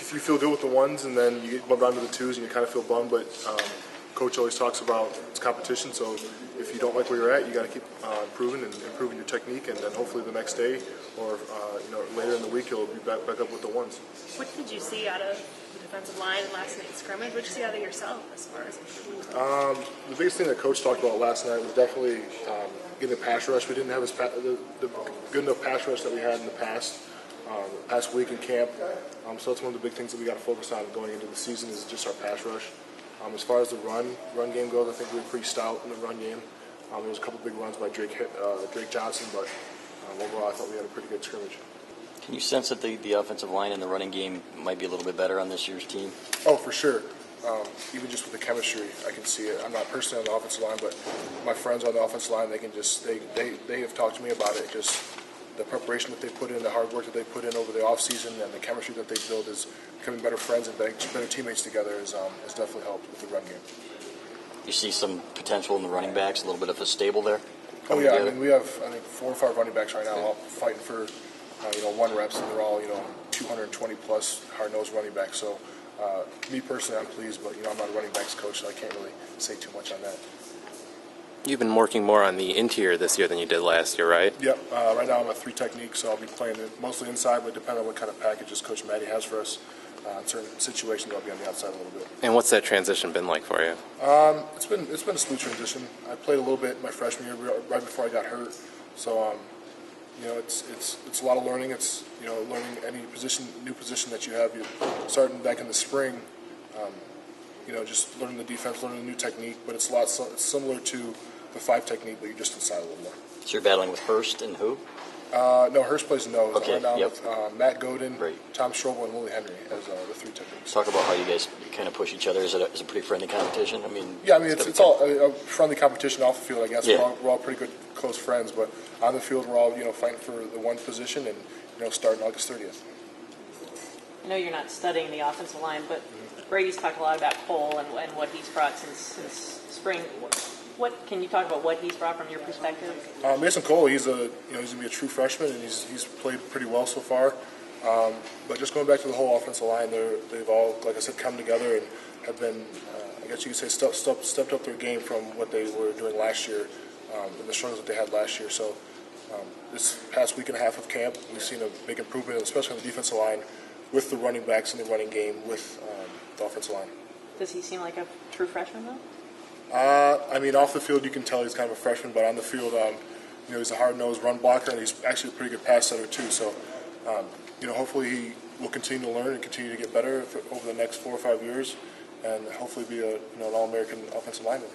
if you feel good with the ones and then you get bumped down to the twos and you kind of feel bummed, but Coach always talks about it's competition, so if you don't like where you're at, you got to keep improving and improving your technique, and then hopefully the next day or later in the week you'll be back up with the ones. What did you see out of the defensive line in last night's scrimmage? What did you see out of yourself as far as the biggest thing that Coach talked about last night was definitely getting a pass rush. We didn't have the good enough pass rush that we had in the past week in camp. So that's one of the big things that we got to focus on going into the season is just our pass rush. As far as the run game goes, I think we were pretty stout in the run game. There was a couple big runs by Drake Johnson, but overall I thought we had a pretty good scrimmage. Can you sense that the offensive line and the running game might be a little bit better on this year's team? Oh, for sure. Even just with the chemistry, I can see it. I'm not personally on the offensive line, but my friends on the offensive line, they can just they have talked to me about it. Just the preparation that they put in, the hard work that they put in over the off season, and the chemistry that they build is becoming better friends and better teammates together has definitely helped with the run game. You see some potential in the running backs, a little bit of a stable there? Oh yeah, I mean we have 4 or 5 running backs right now all fighting for 1 reps, and they're all 220 plus hard-nosed running backs. So me personally, I'm pleased, but I'm not a running backs coach, so I can't really say too much on that. You've been working more on the interior this year than you did last year, right? Yep. Right now I'm a 3 technique, so I'll be playing it mostly inside, but depending on what kind of packages Coach Maddie has for us, in certain situations I'll be on the outside a little bit. And what's that transition been like for you? It's been a smooth transition. I played a little bit my freshman year, right before I got hurt, so it's a lot of learning. It's learning any new position that you have. You're starting back in the spring. Just learning the defense, learning a new technique, but it's similar to the 5 technique, but you're just inside a little more. So you're battling with Hurst and who? No, Hurst plays nose. Okay, right now yep. with Matt Godin, Right. Tom Strobel, and Willie Henry as the 3 techniques. Talk about how you guys kind of push each other. Is it a pretty friendly competition? It's all a friendly competition off the field, I guess. Yeah. We're all pretty good, close friends, but on the field we're all fighting for the one position and starting August 30th. I know you're not studying the offensive line, but Brady's talked a lot about Cole and what he's brought since spring. What can you talk about what he's brought from your perspective? Mason Cole, he's gonna be a true freshman, and he's played pretty well so far. But just going back to the whole offensive line, they've all, like I said, come together and have been, I guess you could say, stepped up their game from what they were doing last year and the struggles that they had last year. So this past week and a half of camp, we've seen a big improvement, especially on the defensive line, with the running backs in the running game, with the offensive line. Does he seem like a true freshman, though? Off the field you can tell he's kind of a freshman, but on the field, he's a hard-nosed run blocker, and he's actually a pretty good pass setter too. So, hopefully he will continue to learn and continue to get better over the next 4 or 5 years, and hopefully be an All-American offensive lineman.